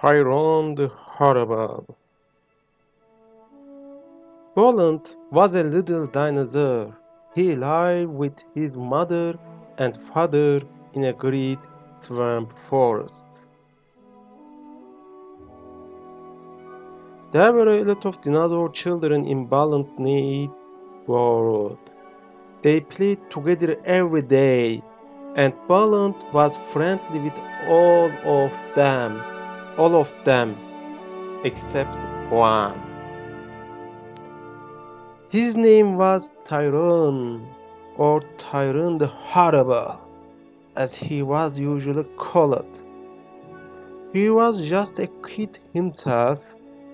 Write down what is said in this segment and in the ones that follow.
Tyrone the Horrible. Boland was a little dinosaur. He lived with his mother and father in a great swamp forest. There were a lot of dinosaur children in Boland's neighborhood. They played together every day, and Boland was friendly with all of them except one. His name was Tyrone, or Tyrone the Horrible, as he was usually called. He was just a kid himself,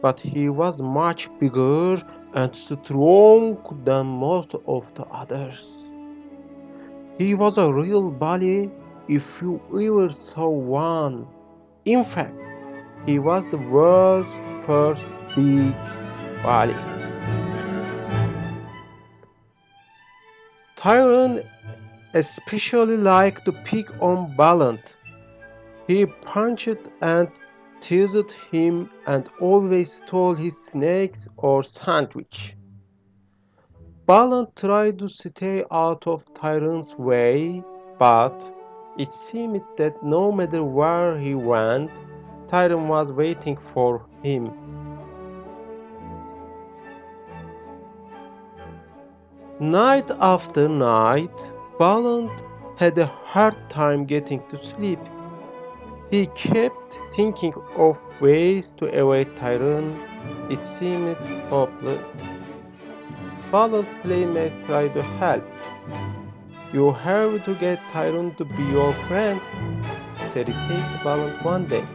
but he was much bigger and strong than most of the others. He was a real bully if you ever saw one. In fact, he was the world's first big bully. Tyrone especially liked to pick on Boland. He punched and teased him and always stole his snacks or sandwich. Boland tried to stay out of Tyrone's way, but it seemed that no matter where he went, Tyrone was waiting for him. Night after night, Boland had a hard time getting to sleep. He kept thinking of ways to avoid Tyrone. It seemed hopeless. Boland's playmates tried to help. "You have to get Tyrone to be your friend," Terry said to Boland one day.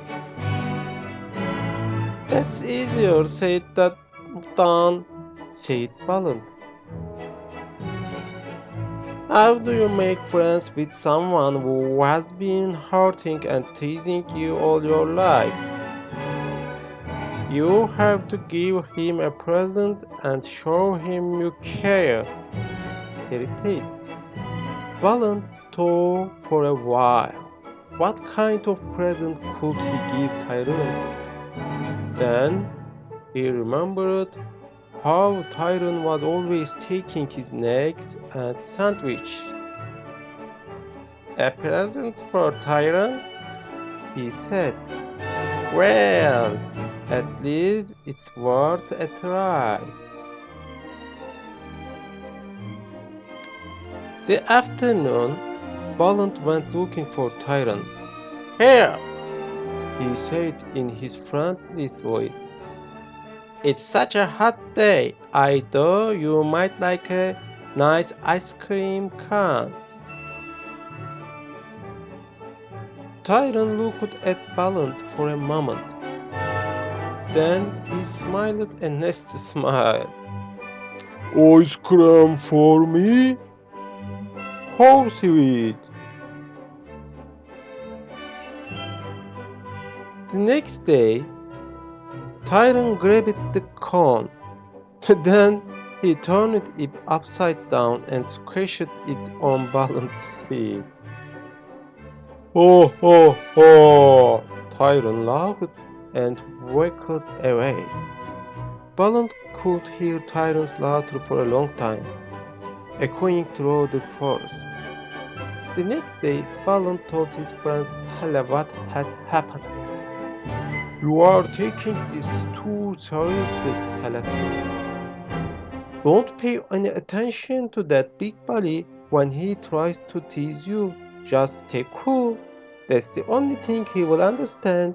"That's easier said than done," said Boland. "How do you make friends with someone who has been hurting and teasing you all your life?" "You have to give him a present and show him you care," Terry said. Boland thought for a while. What kind of present could he give Tyrone? Then he remembered how Tyrone was always taking his snacks and sandwich. "A present for Tyrone?" he said. "Well, at least it's worth a try." The afternoon, Boland went looking for Tyrone. "Here," he said in his friendliest voice. "It's such a hot day. I thought you might like a nice ice cream cone." Tyrone looked at Boland for a moment. Then he smiled a nasty smile. "Ice cream for me? How sweet!" The next day, Tyrone grabbed the cone. Then he turned it upside down and squished it on Boland's head. "Ho ho ho!" Tyrone laughed and walked away. Boland could hear Tyrone's laughter for a long time, echoing through the forest. The next day, Boland told his friends Stella what had happened. "You are taking this too seriously," Stella said. "Don't pay any attention to that big bully when he tries to tease you. Just stay cool. That's the only thing he will understand."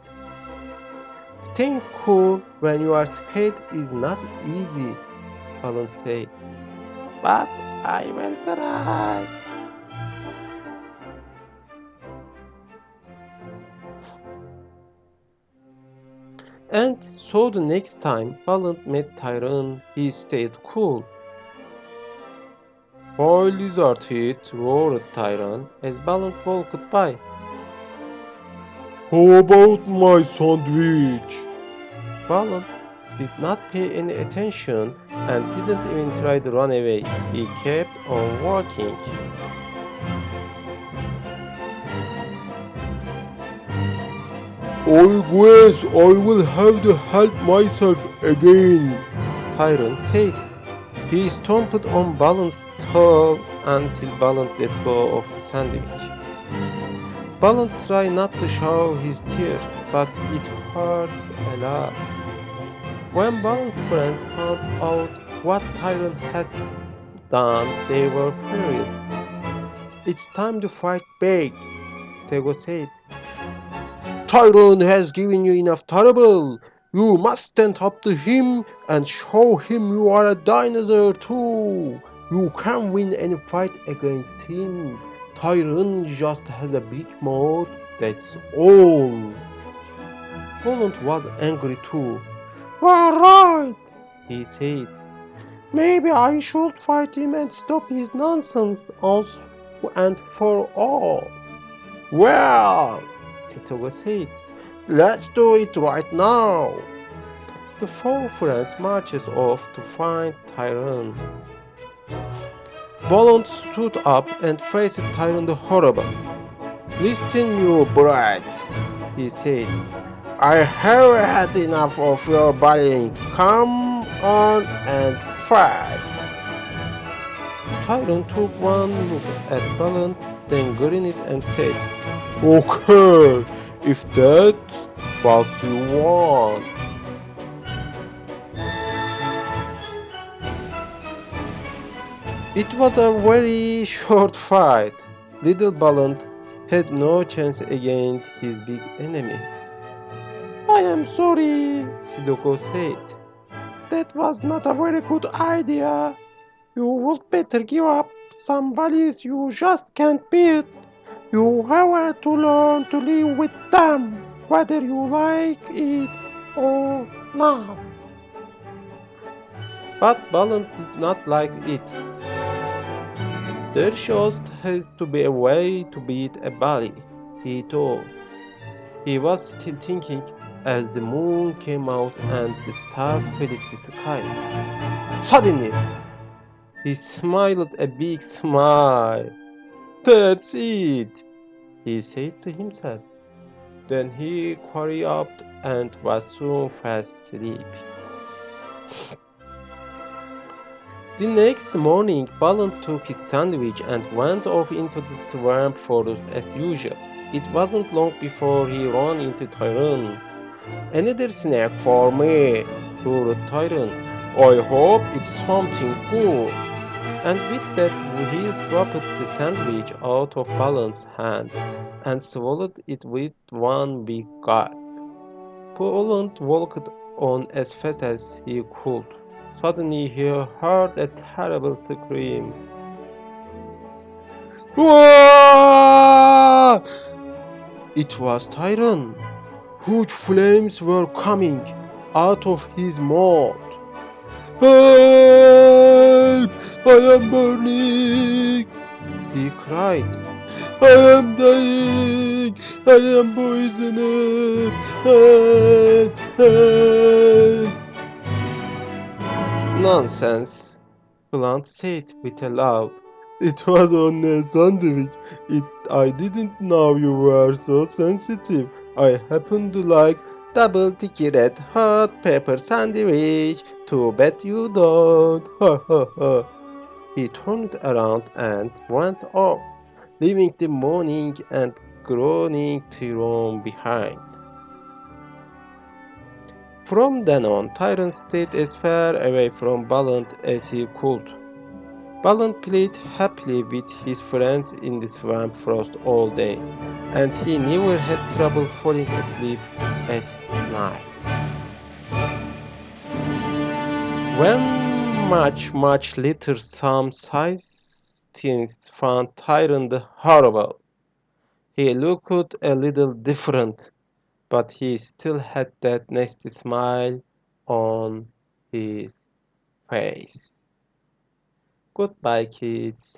"Staying cool when you are scared is not easy," Boland said. "But I will try." And so the next time Boland met Tyrone, he stayed cool. "Hi, lizard head," roared Tyrone as Boland walked by. "How about my sandwich?" Boland did not pay any attention and didn't even try to run away. He kept on walking. I guess I will have to help myself again, Tyrone said. He stomped on Balon's toe until Balon let go of the sandwich. Balon tried not to show his tears, but it hurts a lot. When Balon's friends found out what Tyrone had done, they were furious. It's time to fight back, Tego said. Tyrone has given you enough trouble. You must stand up to him and show him you are a dinosaur too. You can't win any fight against him. Tyrone just has a big mouth, that's all. Boland was angry too. You're right, he said. Maybe I should fight him and stop his nonsense once and for all. Well, Tito said, let's do it right now. The four friends marches off to find Tyrone. Boland stood up and faced Tyrone the Horrible. Listen, you brats, he said. I have had enough of your bullying. Come on and fight. Tyrone took one look at Boland, then grinned and said, Okay, if that's what you want. It was a very short fight. Little Boland had no chance against his big enemy. I am sorry, Sidoko said. That was not a very good idea. You would better give up some values you just can't beat. You have to learn to live with them, whether you like it or not. But Balon did not like it. There just has to be a way to beat a bully, he thought. He was still thinking as the moon came out and the stars filled the sky. Suddenly, he smiled a big smile. That's it, he said to himself. Then he hurried up and was soon fast asleep. The next morning, Balon took his sandwich and went off into the swamp forest as usual. It wasn't long before he ran into Tyrone. Another snack for me, roared Tyrone. I hope it's something good. And with that, he dropped the sandwich out of Balon's hand and swallowed it with one big gulp. Boland walked on as fast as he could. Suddenly he heard a terrible scream. Wah! It was Tyrone. Huge flames were coming out of his mouth. Help! I am burning! He cried. I am dying! I am poisoned! Help! Help! Nonsense, Plant said with a laugh. It was only a sandwich. I didn't know you were so sensitive. I happen to like double sticky red hot pepper sandwich. Too bad you don't. Ha ha ha. He turned around and went off, leaving the moaning and groaning Tyrone behind. From then on, Tyrone stayed as far away from Boland as he could. Boland played happily with his friends in the swamp frost all day, and he never had trouble falling asleep at night. When much later some scientists found Tyrone the Horrible, he looked a little different, but he still had that nasty smile on his face. Goodbye, kids.